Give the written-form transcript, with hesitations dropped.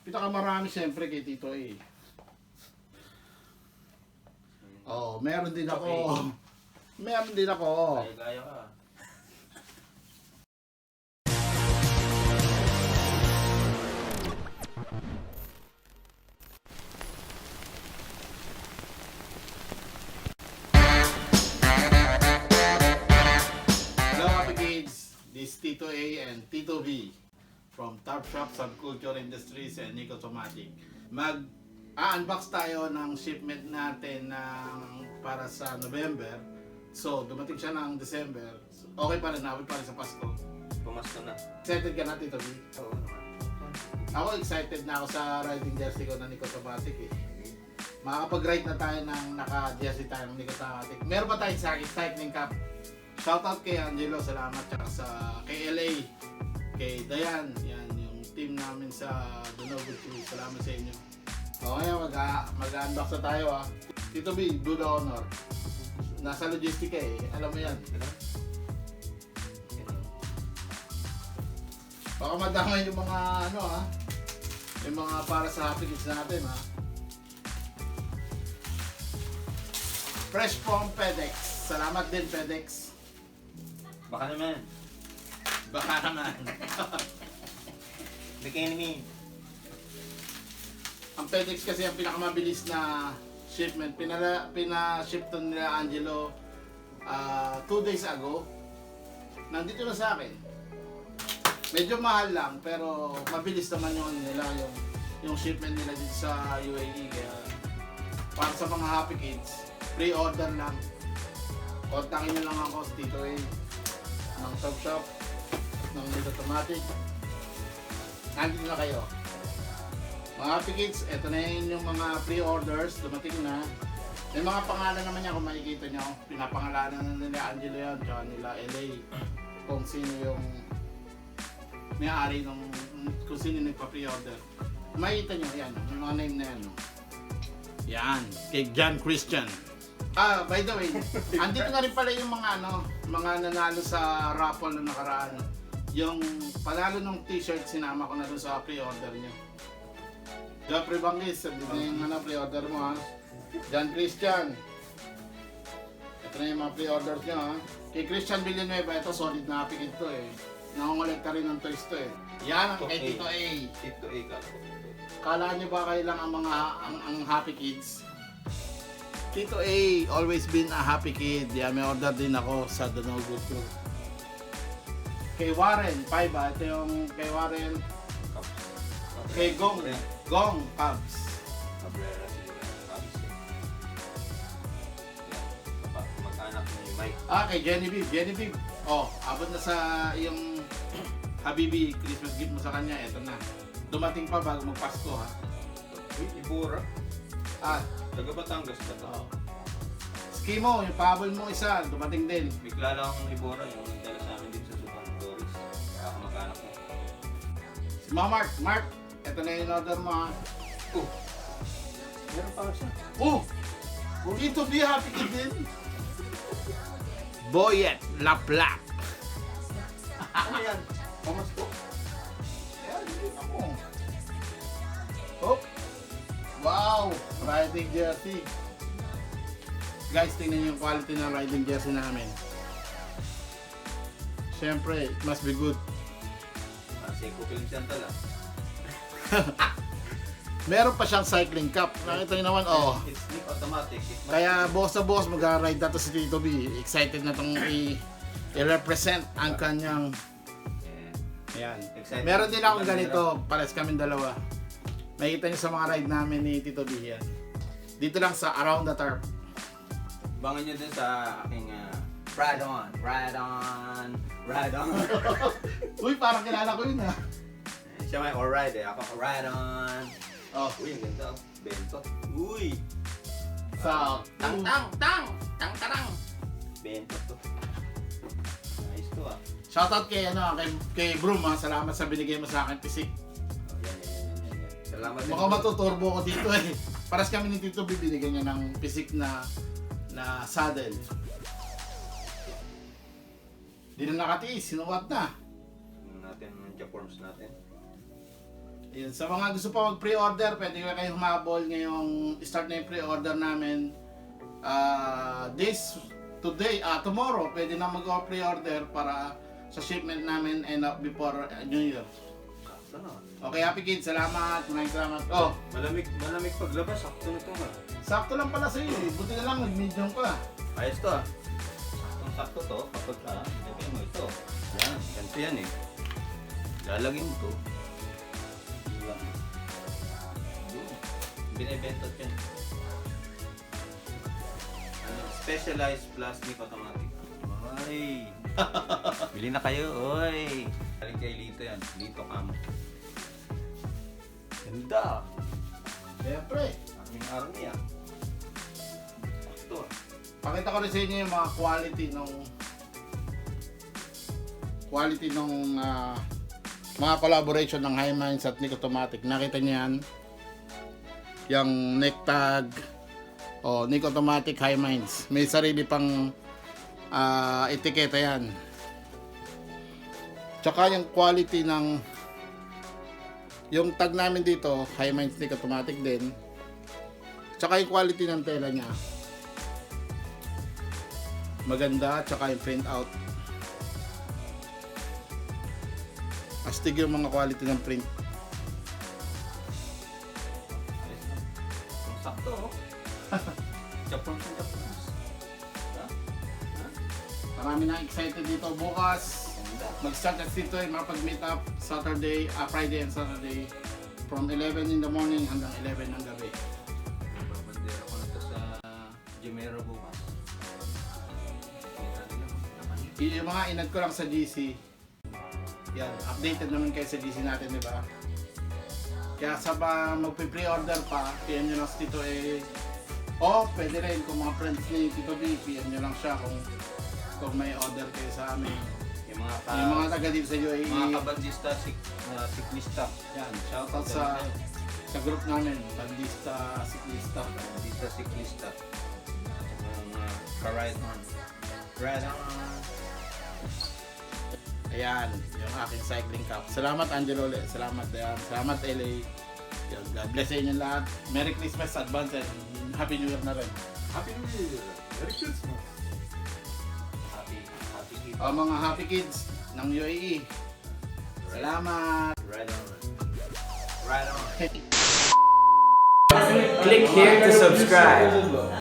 Pinakamarami siyempre kay Tito A. Oh, meron din ako. Meron din ako. Gaya ka. Hello Happy Kids, this is Tito A and Tito B from Top Shop Subculture Industries and Nico Automatic. Mag-unbox tayo ng shipment natin para sa November. So, dumating siya ng December. So, okay pa rin, awit pa rin sa Pasko. Pumasko na. Excited ka na, Tito B? Oo naman. Ako excited na ako sa riding jersey ko na Nico Automatic eh. Makakapag-ride na tayo ng naka-jersey tayo ng Nico Automatic. Meron pa tayong cycling cup. Shoutout kay Angelo, salamat. Tsaka sa kay LA, kay Dayan, yan yung team namin sa Urtv. Salamat sa inyo. Okay, mag-unbox na tayo ah. Tito B, do the honor. Nasa logistic eh, alam mo yan. Baka madamay yung mga ano ah, yung mga para sa Happy Kids natin ah. Fresh from FedEx. Salamat din FedEx. Baka naman. Baka naman. Bigay namin. Ang FedEx kasi ang pinakamabilis na shipment. Pina-ship to nila Angelo 2 days ago. Nandito na sa akin. Medyo mahal lang pero mabilis naman yung nila yung shipment nila dito sa UAE. Kaya para sa mga Happy Kids, pre-order lang. Kontakin nyo lang ako sa Tito A ng Top Shop ng Nico Automatic. Nandito na kayo. Mga Happy Kids, eto na yun yung mga pre-orders, dumating na. May mga pangalan naman yan kung makikita nyo. Pinapangalanan na nila Angelo yan, tsaka nila LA. Kung sino yung may-ari nung, kung sino nagpa-pre-order. Makikita nyo, yan, may mga name na yan. No? Yan, kay John Christian. By the way, andito na rin pala yung mga mga nanalo sa raffle na nakaraan. Yung panalo ng t-shirt, sinama ko na doon sa pre-order nyo. Jeffrey Bangis, andito na yung pre-order mo ha. John Christian. Ito na yung mga pre-orders nyo ha. Kay Christian Villanueva, ito solid na Happy Kid to eh. Nangongolekta rin ng toys to eh. Yan ang kay Tito A. Tito A ka. Kala nyo ba kayo lang ang Happy Kids? Tito A, always been a happy kid. May order din ako sa Urtv. Kay Warren, 5 ah. Ito yung kay Warren. Kay Gong Cubs. Cabrera sila. Cubs. Mag-anak ni Mike. Kay Genevieve. Oh, abot na sa yung Habibi Christmas gift mo sa kanya. Ito na. Dumating pa bago magpasko ha. Uy, Ibura. Taga Batangas ba ito? Skimo, yung pahabol mo isa, dumating din. Bigla lang akong Ibura yung nagdala sa amin dito sa Suban Doris. Kaya ako mag-anak mo. Si Mark, ito na yung order mo ha. Meron pa siya. Tito B, Happy Kid din. Boyet, Laplap. Ano yan? Pamasko? Ayan, hindi ako. Wow! Riding jersey. Guys, tingnan niyo yung quality ng riding jersey namin. Siyempre, it must be good. Seiko Films yan tala. Meron pa siyang cycling cup. Nakita niyo naman, oh. It's Nico Automatic. Kaya boss na boss, mag-ride na to si Tito B. Excited na itong i-represent ang kanyang... Ayan. Meron din akong ganito. Pares kaming dalawa. Makikita niyo sa mga ride namin ni Tito B yan. Dito lang sa Around the Turf. Bangan nyo din sa aking Ride On. Uy, parang kilala ko yun ha. Siya may alright eh. Ako Ride On. Uy, ang ganda. Bento. Uy. Sa... Tang. Bento to. Nice to ah. Shoutout kay Broom ha. Salamat sa binigay mo sa akin pisik. Yan. Salamat din. Mukhang matuturbo ko dito eh. Paras kami ni Tito B, binigyan niya ng pisik na saddle. Di na nakatiis, sinuwat na. Natin ang forms natin. Ayun, sa mga gusto pa mag-pre-order, pwede na kayo humabol ngayong start na yung pre-order namin. Tomorrow, pwede na mag-pre-order para sa shipment namin end up before New Year. Okay, Happy Kids, salamat. Maraming salamat. Oh, Malamig paglabas, sakto na ito nga. sakto lang pala sa'yo eh. Buti na lang, nag-medium ka. Ayos to ah. Saktong-sakto to, kapag ilagay mo ito. Yan, ganito yan eh. Lalagyan mo to. Yan. Binibentot yan. Specialized plastic automatic. Ay! Bili na kayo, oy! Galing kay Lito yan. Lito Cam. Ganda! Siyempre. Army ah. Ito ah. Pakita ko rin sa inyo yung mga quality nung mga collaboration ng High Minds at Nick Automatic. Nakita niyo yan? Yung neck tag o Nick Automatic High Minds. May sarili pang etiketa yan. Tsaka yung quality ng yung tag namin dito, High Minds Nick Automatic din. Tsaka yung quality ng tela niya. Maganda, tsaka yung print out. Astig yung mga quality ng print. Sakto oh. Japons. Marami na excited dito bukas. Mag-start at Tito ay mapag-meet up Friday and Saturday from 11 in the morning hanggang 11 ng gabi. Babandera ko na ito sa Jimero bukas. Yung mga inad ko lang sa GC. Yan, updated naman kayo sa GC natin, di ba? Kaya sa magpe-pre-order pa, PM nyo lang sa Tito eh. O pwede rin kung mga friends ni Tito D, PM nyo lang siya kung may order kayo sa amin. Yung mga taga dito sa UAE. Mga kabandista, siklista. Yan, shoutout sa group namin, bandista, siklista. Bandista, siklista. Mga ka-ride on. Ride on. Ayan, yung aking cycling cap. Salamat Angelo, salamat Dayan, salamat LA. Yan, God bless sa inyo lahat. Merry Christmas advance and Happy New Year na rin. Happy New Year. Merry Christmas. Happy kids. Mga happy kids ng UAE. Salamat. Ride on. Ride on. Click here to subscribe.